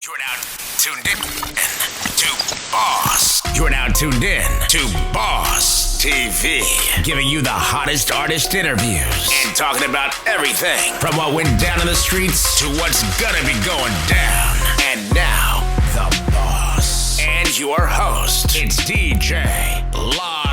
You're now tuned in to Boss. You're now tuned in to Boss TV, giving you the hottest artist interviews and talking about everything from what went down in the streets to what's gonna be going down. And now, the Boss and your host, it's DJ Lotto.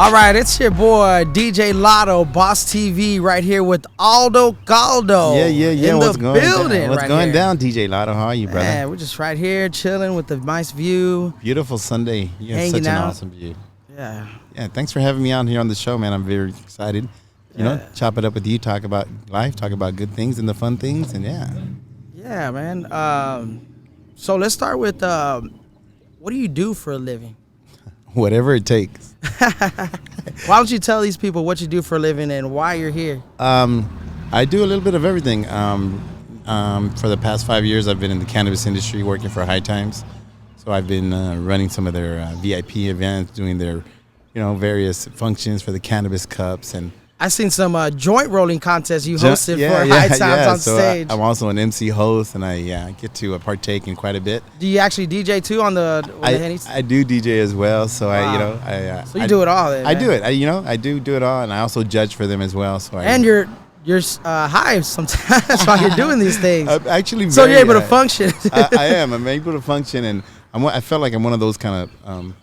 All right, it's your boy DJ Lotto, Boss TV, right here with Aldo Caldo. Yeah. In What's the going building, down? What's right going here. down, DJ Lotto? How are you, brother? Man, we're just right here chilling with the nice view. Beautiful Sunday. You have Hanging such an out. awesome view. Yeah. Yeah, thanks for having me on here on the show, man. I'm very excited. You know, chop it up with you, talk about life, talk about good things and the fun things, and yeah. Yeah, man. So let's start with what do you do for a living? Whatever it takes. Why don't you tell these people what you do for a living and why you're here? I do a little bit of everything. For the past 5 years, I've been in the cannabis industry working for High Times. So I've been running some of their VIP events, doing their, various functions for the cannabis cups. And I seen some joint rolling contests you hosted for High Times on so stage. I'm also an MC host, and I get to partake in quite a bit. Do you actually DJ too on the Henny's? I do DJ as well, so Wow. I So you do it all then, I man. do it. I do it all, and I also judge for them as well. So And you're high sometimes while you're doing these things. I'm actually So very, you're able to function. I am. I'm able to function, and I felt like I'm one of those kind of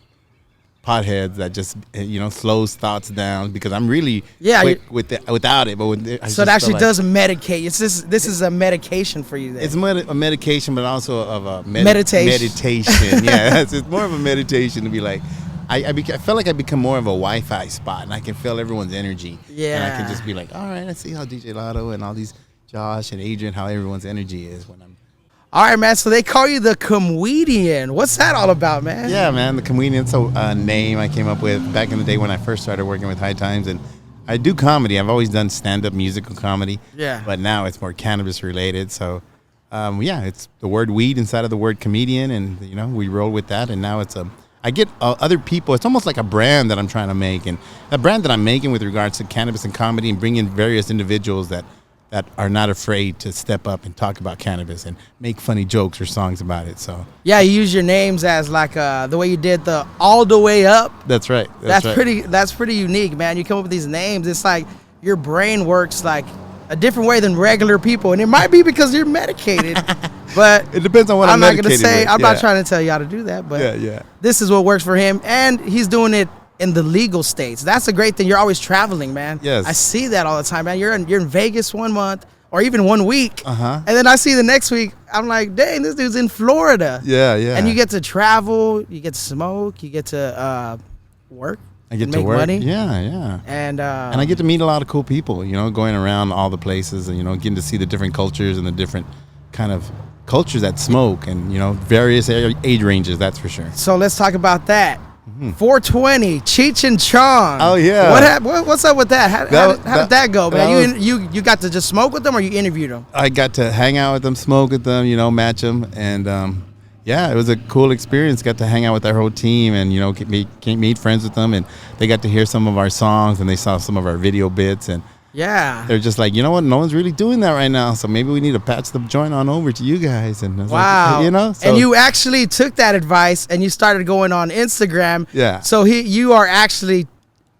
potheads that just slows thoughts down because I'm really quick without it. But So it actually does medicate. This is a medication for you then. It's a medication, but also of a Meditation. Meditation, yeah. It's more of a meditation to be like. I felt like I become more of a Wi-Fi spot, and I can feel everyone's energy. Yeah. And I can just be like, all right, I see how DJ Lotto and all these Josh and Adrian, how everyone's energy is when I'm. All right, man. So they call you the comedian. What's that all about, man? Yeah, man. The comedian's a name I came up with back in the day when I first started working with High Times, and I do comedy. I've always done stand-up musical comedy. Yeah. But now it's more cannabis related. So, it's the word weed inside of the word comedian, and we roll with that. And now I get other people. It's almost like a brand that I'm trying to make, and a brand that I'm making with regards to cannabis and comedy, and bring in various individuals that are not afraid to step up and talk about cannabis and make funny jokes or songs about it. So Yeah, you use your names as like the way you did the All the Way Up. that's right. That's right. That's pretty unique, man. You come up with these names. It's like your brain works like a different way than regular people, and it might be because you're medicated. But It depends on what I'm not gonna medicated say. with, I'm yeah. not trying to tell you how to do that, but Yeah. this is what works for him, and he's doing it in the legal states. That's a great thing. You're always traveling, man. Yes. I see that all the time, man. You're in Vegas 1 month or even 1 week, Uh-huh. and then I see the next week. I'm like, dang, this dude's in Florida. Yeah. And you get to travel, you get to smoke, you get to work. I get to make work. money. Yeah. And And I get to meet a lot of cool people, going around all the places and, getting to see the different cultures and the different kind of cultures that smoke and, various age ranges, that's for sure. So let's talk about that. 420, Cheech and Chong. Oh, yeah. What's up with that? How did that go, that man? You got to just smoke with them, or you interviewed them? I got to hang out with them, smoke with them, match them. And, it was a cool experience. Got to hang out with our whole team and, meet friends with them. And they got to hear some of our songs and they saw some of our video bits. And Yeah. they're just like, you know what? No one's really doing that right now. So maybe we need to patch the joint on over to you guys. And I was Wow. like, so, and you actually took that advice and you started going on Instagram. Yeah. So you are actually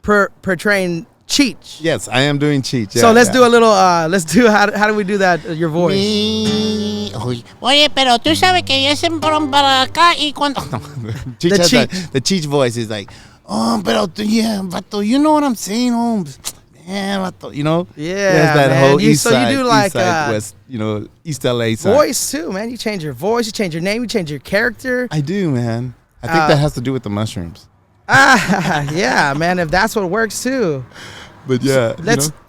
portraying Cheech. Yes, I am doing Cheech. So let's do a little. How do we do that? Your voice. Oye, pero tú sabes que ya se fueron para acá y cuando... Cheech The has Cheech. the Cheech voice is like, pero yeah, vato, you know what I'm saying, man, vato, Yeah, He has that man. whole You- east so you side, do like, east side, west, East LA side. Voice too, man. You change your voice. You change your name. You change your character. I do, man. I think that has to do with the mushrooms. Yeah, man. If that's what works too. But yeah,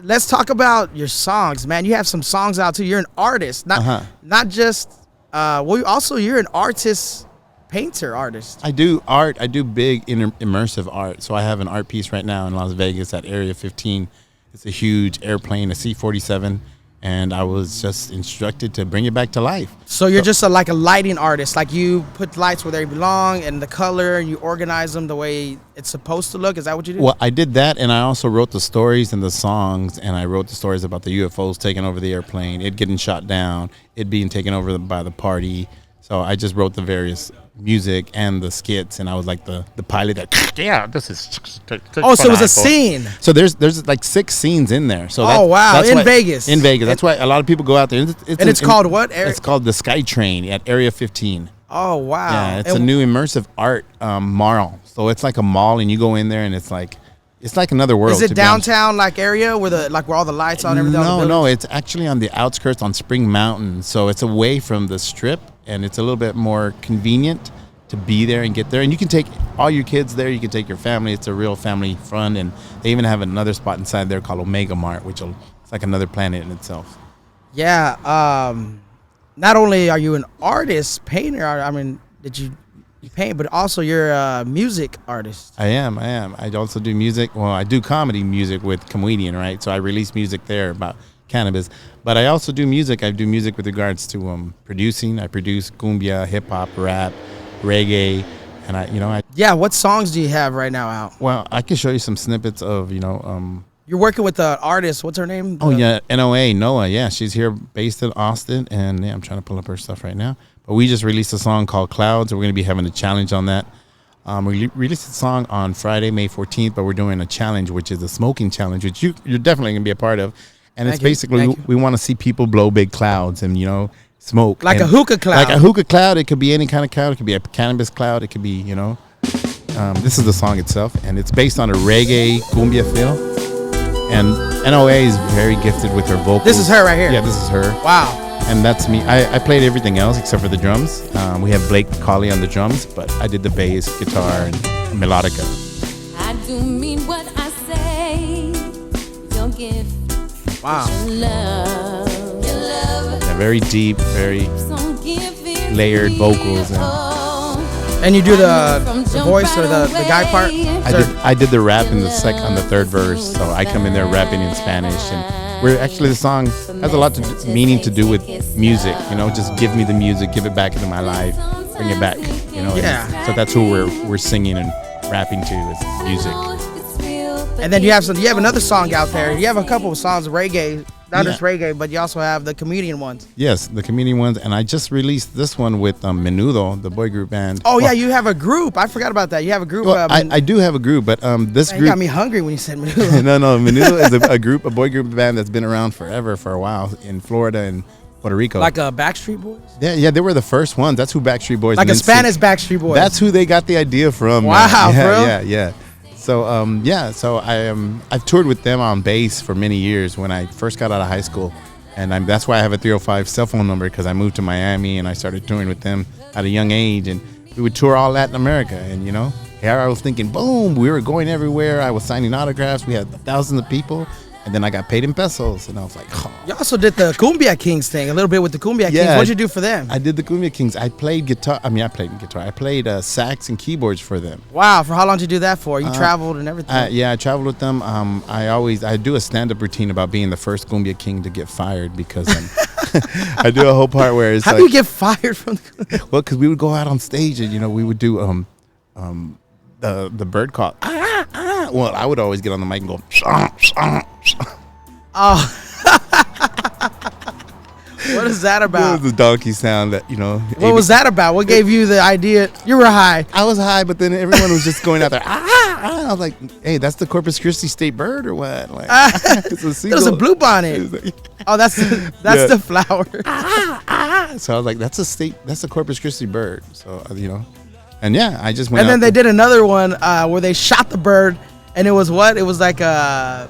Let's talk about your songs, man. You have some songs out too. You're an artist, not just. You're an artist, painter artist. I do art. I do big immersive art. So I have an art piece right now in Las Vegas at Area 15. It's a huge airplane, a C-47, and I was just instructed to bring it back to life. So you're just like a lighting artist. Like you put lights where they belong and the color, and you organize them the way it's supposed to look. Is that what you do? Well, I did that, and I also wrote the stories and the songs, and I wrote the stories about the UFOs taking over the airplane, it getting shot down, it being taken over by the party, So I just wrote the various music and the skits, and I was like the pilot that. Yeah, this is. Oh, so it was a scene. So there's like 6 scenes in there. So Oh, wow, that's in why- Vegas. In Vegas. That's why a lot of people go out there. And it's called what? It's called the Sky Train at Area 15. Oh, wow. Yeah, it's a And new immersive art mall. So it's like a mall, and you go in there, and it's like another world. Is it to be honest. downtown like area where all the lights on everything? on the No, buildings? it's actually on the outskirts on Spring Mountain. So it's away from the strip, and it's a little bit more convenient to be there and get there. And you can take all your kids there. You can take your family. It's a real family fun. And they even have another spot inside there called Omega Mart, it's like another planet in itself. Yeah. Not only are you an artist, painter. I mean, you paint, but also you're a music artist. I am. I also do music. Well, I do comedy music with Comedian, right? So I release music there about cannabis. But I also do music. I do music with regards to producing. I produce cumbia, hip hop, rap, reggae, and I. Yeah. What songs do you have right now out? Well, I can show you some snippets of You're working with an artist. What's her name? Oh yeah, Noah. Yeah, she's here based in Austin, and yeah, I'm trying to pull up her stuff right now. But we just released a song called Clouds, and we're going to be having a challenge on that. We released a song on Friday, May 14th, but we're doing a challenge, which is a smoking challenge, which you're definitely going to be a part of. And it's basically we want to see people blow big clouds and smoke Like and a hookah cloud. Like a hookah cloud. It could be any kind of cloud. It could be a cannabis cloud. It could be this is the song itself, and it's based on a reggae cumbia feel. And NOA is very gifted with her vocals. This is her right here. Yeah, this is her. Wow. And that's me. I played everything else except for the drums. We have Blake Colley on the drums, but I did the bass, guitar, and melodica. I do mean what I say. Your gift, Wow. your love. Yeah, very deep, very So give it layered vocals, and And you do the voice or the guy part? I did the rap in on the third verse. So I come in there rapping in Spanish, and we're actually the song has a lot to meaning to do with music. Just give me the music, give it back into my life, bring it back. Yeah. So that's who we're singing and rapping to is music. And then you have another song out there. You have a couple of songs, reggae, not just reggae, but you also have the comedian ones. Yes, the comedian ones, and I just released this one with Menudo, the boy group band. Oh yeah, you have a group. I forgot about that. You have a group. Well, I do have a group, but this Man, group you got me hungry when you said Menudo. no, Menudo is a boy group band that's been around for a while in Florida and Puerto Rico. Like a Backstreet Boys? Yeah, they were the first ones. That's who Backstreet Boys. Like a and Spanish Backstreet Boys. That's who they got the idea from. Wow, yeah, bro. Yeah. So so I've toured with them on bass for many years when I first got out of high school, and that's why I have a 305 cell phone number, because I moved to Miami and I started touring with them at a young age, and we would tour all Latin America, and here I was thinking, boom, we were going everywhere. I was signing autographs. We had thousands of people. And then I got paid in pesos, and I was like, oh. You also did the Cumbia Kings thing, a little bit with the Cumbia Kings. Yeah, What'd you do for them? I did the Cumbia Kings. I played guitar. I played sax and keyboards for them. Wow, for how long did you do that for? You traveled and everything. I traveled with them. I do a stand-up routine about being the first Cumbia King to get fired, because I do a whole part where it's How do you get fired from the well, because we would go out on stage and we would do the bird call. Well, I would always get on the mic and go. Oh. What is that It about? was the donkey sound that What was that about? What gave you the idea? You were high. I was high, but then everyone was just going out there. I was like, "Hey, that's the Corpus Christi state bird, or what?" Like, it's a It was a seagull. blue bonnet. Oh, that's Yeah. the flower. So I was like, "That's a Corpus Christi bird." So and yeah, I just went. And out then they there. did another one where they shot the bird, and it was what? It was like a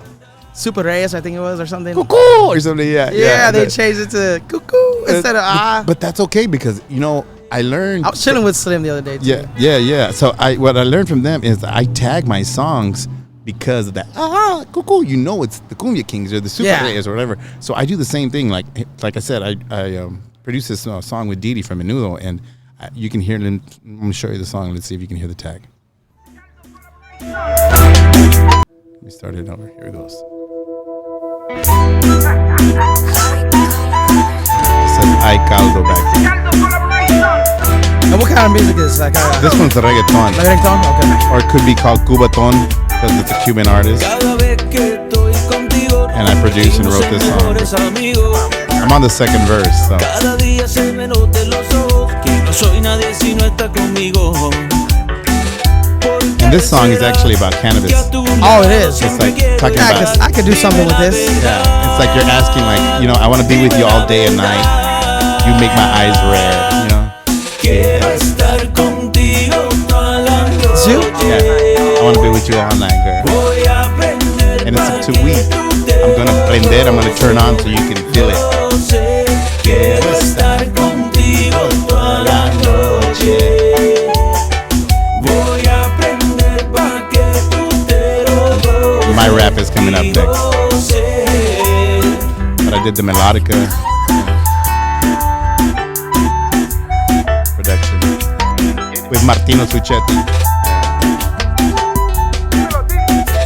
Super Reyes, I think it was, or something. Cuckoo or something. Yeah, Yeah, they that- changed it to cuckoo instead of But that's okay, because I learned. I was chilling with Slim the other day too. Yeah. So what I learned from them is I tag my songs because of that. Cuckoo. It's the Cumbia Kings or the Super Reyes or whatever. So I do the same thing. Like I said, I produced this song with Didi from Menudo, and you can hear it. I'm gonna show you the song. Let's see if you can hear the tag. Let me start it over. Here it goes. It says "Ay caldo" back there. And what kind of music is like? This one's a reggaeton. Reggaeton? Okay. Or it could be called Cubaton, because it's a Cuban artist. And I produced and wrote this song. I'm on the second verse, so. soy nadie si no está conmigo. And this song is actually about cannabis. Oh, it is. It's like talking Yeah, about. I could do something with this. Yeah, it's like you're asking, like, you know, I want to be with you all day and night. You make my eyes red, you know. Quiero estar contigo toda la Zoo? noche. Yeah, I want to be with you all night, girl. Voy a aprender And it's pa' up to que weed. tú te I'm gonna prender, I'm gonna turn on so you can feel it. goces. Quiero estar contigo toda la noche. Voy a aprender pa' que tú te lo goces. My rap is coming up next, but I did the melodica production with Martino Suchetti.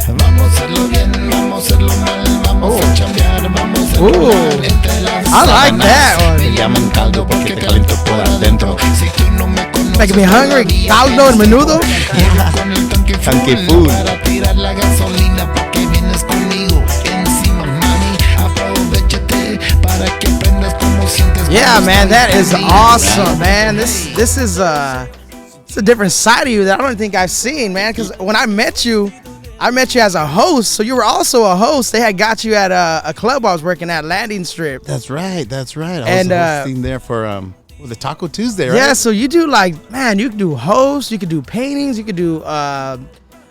Vamos a hacerlo bien, vamos a hacerlo mal, vamos a chambear, vamos a Ooh. jugar entre las I like that sábanas. one. Me llaman caldo porque te calento por adentro. Si tú no me conoces, Making me hungry. Caldo and menudo. llego con el Tanque tanque full. full para tirar la gasolina pa' que vienes conmigo. Encima, mami, aprovechate para que aprendas cómo sientes. Yeah, cuando man, that estás is conmigo. awesome, man. This is it's a different side of you that I don't think I've seen, man. Because when I met you as a host, so you were also a host. They had got you at a club I was working at, Landing Strip. That's right. That's right. I And, was hosting there for the Taco Tuesday, right? Yeah, so you do like, man, you can do hosts, you can do paintings, you can do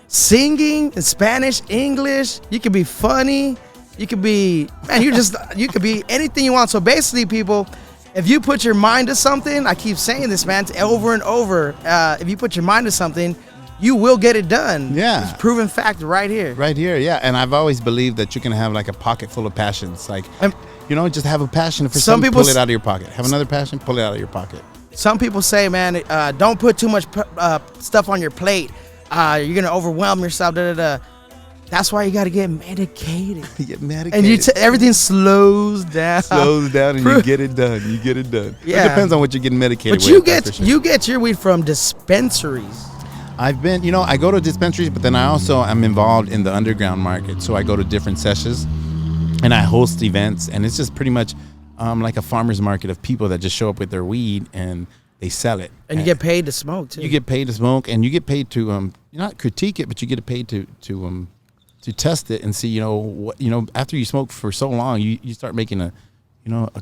singing in Spanish, English. You can be funny. You could be, man, you could be anything you want. So basically, people, if you put your mind to something, I keep saying this, man, over and over. If you put your mind to something, you will get it done. Yeah. It's proven fact right here. Right here, yeah. And I've always believed that you can have like a pocket full of passions. Like, you know, just have a passion for Some something, people pull it out of your pocket. Have another passion, pull it out of your pocket. Some people say, man, don't put too much stuff on your plate. You're gonna overwhelm yourself. Da, da, da. That's why you got to get medicated. You get medicated. And everything slows down. slows down and you get it done. You get it done. Yeah. It depends on what you're getting medicated But with. you that's get for sure. you get your weed from dispensaries. I've been, you know, I go to dispensaries, but then I also am involved in the underground market. So I go to different sessions and I host events, and it's just pretty much like a farmer's market of people that just show up with their weed and they sell it. And you get paid to smoke too. You get paid to smoke, and you get paid to not critique it, but you get paid to test it and see, you know, what, you know, after you smoke for so long, you start making a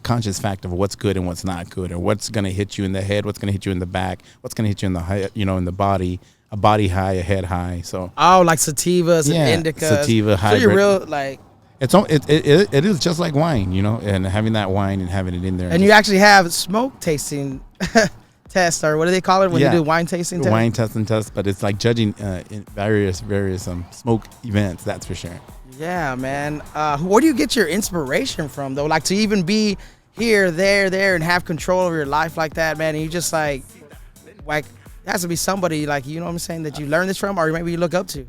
conscious fact of what's good and what's not good, or what's going to hit you in the head, what's going to hit you in the back, what's going to hit you in the high, you know, in the body, a body high, a head high. So like sativas Yeah, and indicas. sativa, So you're hybrid. real like, it is just like wine, you know, and having that wine and having it in there. and you actually have smoke tasting test, or what do they call it when Yeah. you do wine tasting test? wine test, but it's like judging in various smoke events. That's for sure. Yeah, man. Where do you get your inspiration from, though? Like, to even be here, there, and have control over your life like that, man. And you just like, it has to be somebody, like, you know what I'm saying, that you learned this from, or maybe you look up to.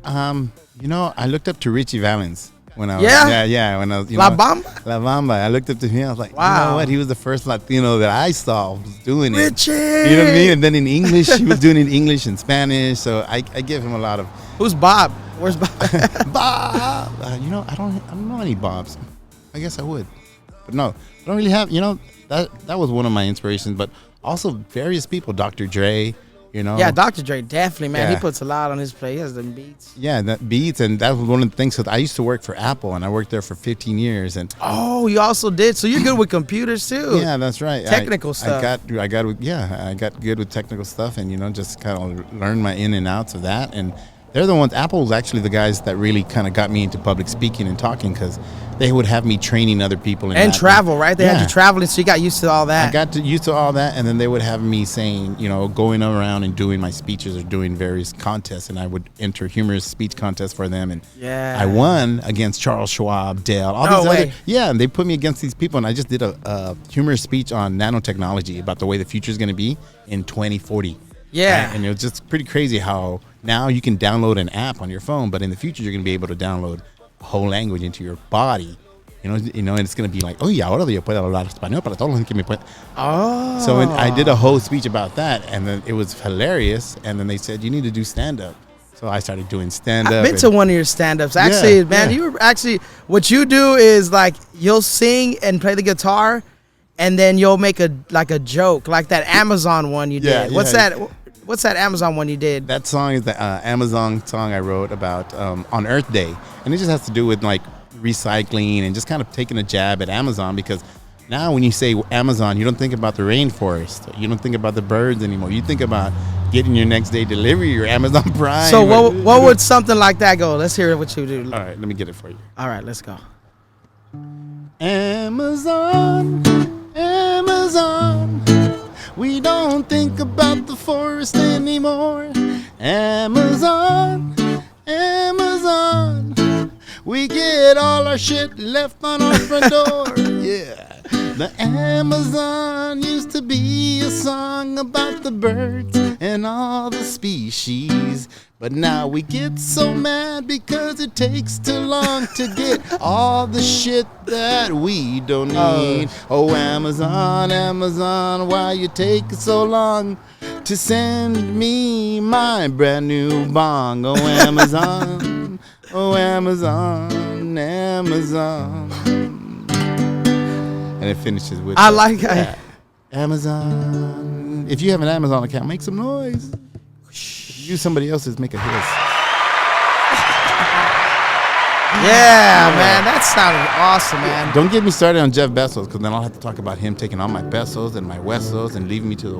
You know, I looked up to Richie Valens when I was when I was La Bamba? La Bamba. I looked up to him. I was like, you Wow. know what? He was the first Latino that I saw was doing it. Richie! You know what I mean? And then in English, he was doing it in English and Spanish. So I give him a lot of Who's Bob? Where's Bob? Bob. You know, I don't know any Bobs. I guess I would, but no, I don't really have. You know, that was one of my inspirations, but also various people, Dr. Dre. You know, Yeah, Dr. Dre, definitely, man. Yeah. He puts a lot on his plate. He has them beats. Yeah, that beats, and that was one of the things. Cause I used to work for Apple, and I worked there for 15 years, and Oh, you also did. So you're good with computers, too. yeah, that's right. Technical stuff. I got good with technical stuff, and you know, just kind of learned my in and outs of that. And they're the ones. Apple was actually the guys that really kind of got me into public speaking and talking, because they would have me training other people And that. travel, right? They had Yeah. you traveling, so you got used to all that. I got used to all that, and then they would have me saying, you know, going around and doing my speeches or doing various contests, and I would enter humorous speech contests for them, and Yeah. I won against Charles Schwab, Dale, all No these way. other, yeah, and they put me against these people, and I just did a humorous speech on nanotechnology about the way the future is going to be in 2040. Yeah. Right? And it was just pretty crazy how now you can download an app on your phone, but in the future you're going to be able to download a whole language into your body. You know, and it's going to be like, oh, y ahora yo puedo hablar español para todos los que me pueden. Oh. So I did a whole speech about that, and then it was hilarious. And then they said, you need to do stand-up. So I started doing stand-up. I've been to one of your stand-ups. Actually, Yeah, man, yeah. you were actually, what you do is like, you'll sing and play the guitar, and then you'll make a joke, like that Amazon one you Yeah, did. What's yeah. that? What's that Amazon one you did? That song is the Amazon song I wrote about on Earth Day, and it just has to do with like recycling and just kind of taking a jab at Amazon, because now when you say Amazon, you don't think about the rainforest, you don't think about the birds anymore. You think about getting your next day delivery, your Amazon Prime. So what would something like that go? Let's hear what you do. All right, let me get it for you. All right, let's go. Amazon, Amazon, we don't think about the forest anymore. Amazon, Amazon, we get all our shit left on our front door. Yeah. The Amazon used to be a song about the birds and all the species. But now we get so mad because it takes too long to get all the shit that we don't need. Oh, Amazon, Amazon, why you take so long to send me my brand new bong? Oh, Amazon, oh, Amazon, Amazon. And it finishes with I like it. Amazon. If you have an Amazon account, make some noise. If you use somebody else's, make a hiss. Yeah, man, that sounded awesome, man. Don't get me started on Jeff Bezos, because then I'll have to talk about him taking all my pesos and my Westos and leaving me to the,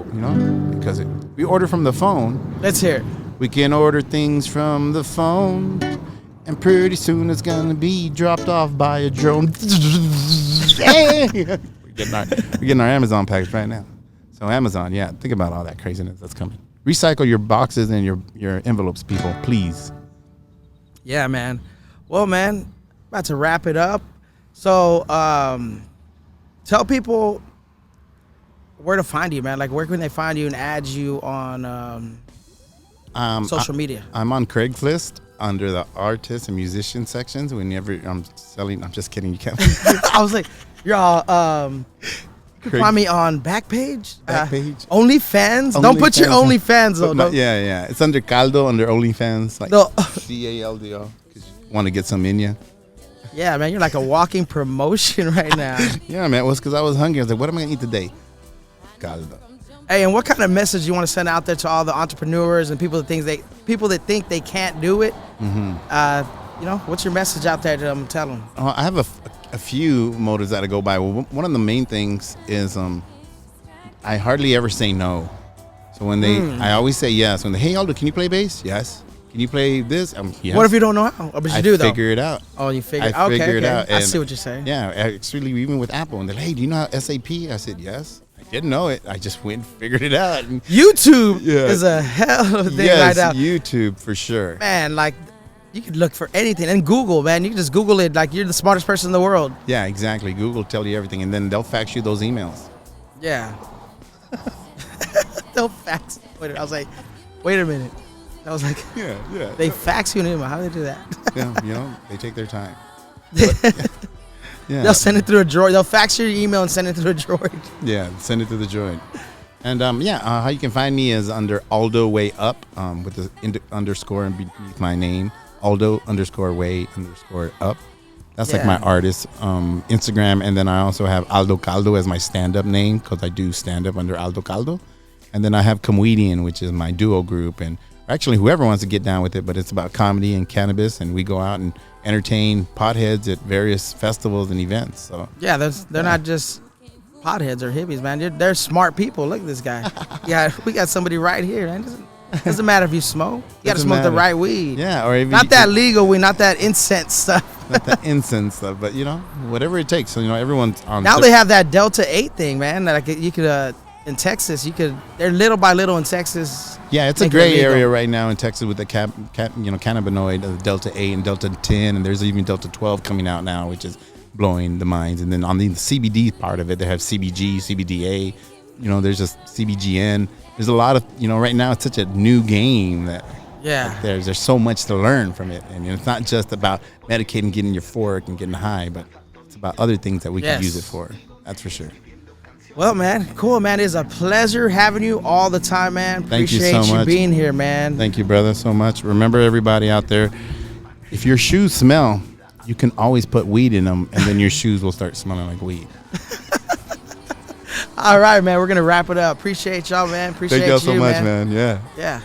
because we order from the phone. Let's hear it. We can order things from the phone, and pretty soon it's gonna be dropped off by a drone. We're getting our Amazon package right now. So Amazon, yeah, think about all that craziness that's coming. Recycle your boxes and your envelopes, people, please. Yeah, man. Well, man, about to wrap it up. So, tell people where to find you, man. Like, where can they find you and add you on social media? I'm on Craigslist under the artists and musician sections. Whenever I'm selling, I'm just kidding. You can't. I was like, y'all, you can find me on Backpage. Backpage. OnlyFans. Don't put your OnlyFans though. No, yeah. It's under Caldo, under OnlyFans. Like No. CALDO. Because you want to get some in you. Yeah, man, you're like a walking promotion right now. Yeah, man. It was because I was hungry. I was like, what am I going to eat today? Caldo. Hey, and what kind of message you want to send out there to all the entrepreneurs and people that think they can't do it? Mm-hmm. What's your message out there to them? Tell them. I have a few motives that I go by. Well, one of the main things is I hardly ever say no. So when I always say yes. When hey, Aldo, can you play bass? Yes. Can you play this? Yes. What if you don't know how? But you do though. I figure it out. Oh, you figure. I figure it out. I see what you're saying. Yeah, actually, even with Apple, and they're like, hey, do you know how SAP? I said yes. I didn't know it. I just went and figured it out. And YouTube is a hell of a thing right now. YouTube for sure. Man, like you could look for anything, and Google, man. You can just Google it like you're the smartest person in the world. Yeah, exactly. Google will tell you everything, and then they'll fax you those emails. Yeah. They'll fax. I was like, wait a minute. I was like, Yeah. they fax you an email. How do they do that? Yeah, they take their time. Yeah. They'll send it through a droid. They'll fax your email and send it through a droid. Yeah, send it to the droid. And how you can find me is under Aldo Way Up with the underscore and beneath my name, Aldo _way_ up. That's like my artist Instagram, and then I also have Aldo Caldo as my stand-up name because I do stand-up under Aldo Caldo. And then I have Comedian, which is my duo group, and actually whoever wants to get down with it, but it's about comedy and cannabis, and we go out and entertain potheads at various festivals and events. So yeah, they're not just potheads or hippies, man. They're smart people. Look at this guy. Yeah, we got somebody right here, man. Doesn't matter if you smoke. You got to smoke the right weed. Yeah, or even not that legal weed, not that incense stuff. Not the incense stuff, but whatever it takes. So everyone's on. Now they have that Delta 8 thing, man. That you could in Texas, they're little by little in Texas. Yeah, it's a gray area right now in Texas with the cannabinoid of Delta 8 and Delta 10, and there's even Delta 12 coming out now, which is blowing the minds. And then on the CBD part of it, they have CBG, CBDA. There's just CBGN. There's a lot of right now. It's such a new game that there's so much to learn from it, and it's not just about medicating, getting euphoric and getting high, but it's about other things that we can use it for. That's for sure. Well, man, cool, man. It's a pleasure having you all the time, man. Thank you so Appreciate you much. being here, man. Thank you, brother, so much. Remember, everybody out there, if your shoes smell, you can always put weed in them, and then your shoes will start smelling like weed. All right, man. We're gonna wrap it up. Appreciate y'all, man. Appreciate Thank y'all so you, much, man. Yeah. Yeah.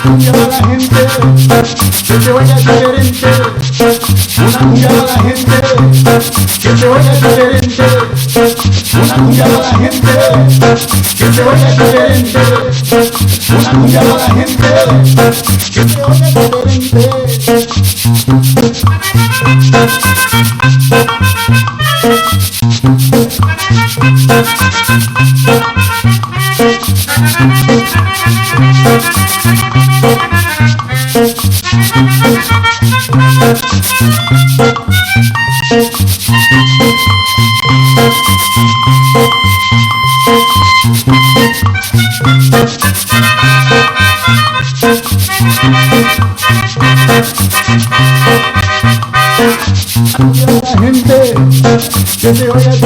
Cumbia para la gente que se vaya diferente. Una cumbia para la gente que se vaya diferente. Una cumbia para la gente que se vaya diferente. Una cumbia para la gente que se vaya la gente que se vaya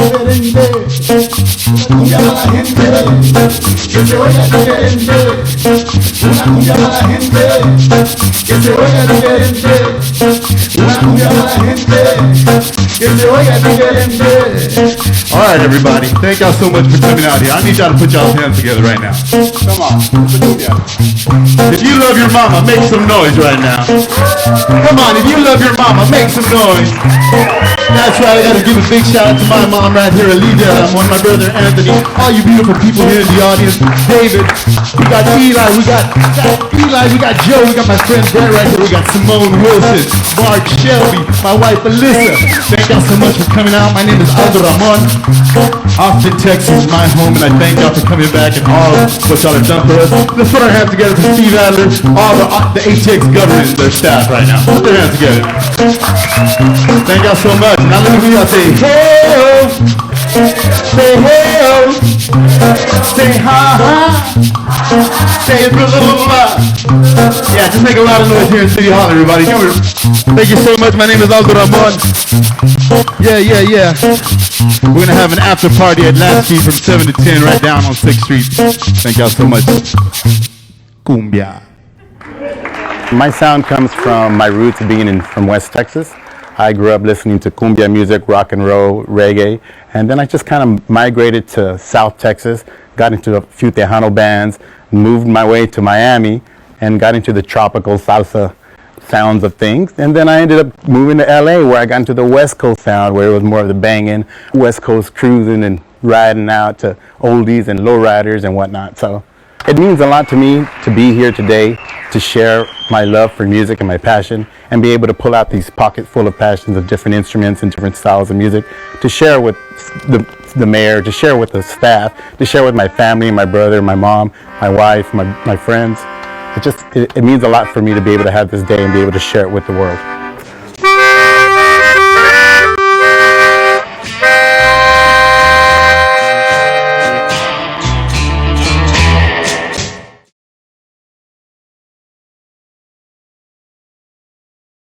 diferente. Una cumbia para la gente que se vaya diferente. Una cumbia para la gente que se vaya diferente. Una cumbia para la gente que se vaya diferente. All right, everybody. Thank y'all so much for coming out here. I need y'all to put y'all's hands together right now. Come on. If you love your mama, make some noise right now. Come on, if you love your mama, make some noise. That's right, I gotta give a big shout out to my mom right here, Alida, and my brother Anthony, all you beautiful people here in the audience, David, we got Eli, we got Joe, we got my friend Brett right here, we got Simone Wilson, Mark Shelby, my wife Alyssa. Thank y'all so much for coming out. My name is Aldo Ramon. Austin, Texas, my home, and I thank y'all for coming back and all what y'all have done for us. Let's put our hands together for Steve Adler, all the ATX government and their staff right now. Put their hands together. Thank y'all so much. Now let me hear y'all say, hey-oh, say hey-oh, say ha-ha, say blah-blah-blah. Yeah, just make a lot of noise here in City Hall, everybody. Thank you so much. My name is Aldo Ramon. Yeah. We're gonna have an after party at Lasky from 7 to 10 right down on 6th Street. Thank y'all so much. Cumbia. My sound comes from my roots being from West Texas. I grew up listening to cumbia music, rock and roll, reggae, and then I just kind of migrated to South Texas, got into a few Tejano bands, moved my way to Miami, and got into the tropical salsa sounds of things. And then I ended up moving to LA, where I got into the West Coast sound, where it was more of the banging, West Coast cruising and riding out to oldies and lowriders and whatnot. So it means a lot to me to be here today, to share my love for music and my passion, and be able to pull out these pockets full of passions of different instruments and different styles of music, to share with the mayor, to share with the staff, to share with my family, my brother, my mom, my wife, my friends. It means a lot for me to be able to have this day and be able to share it with the world.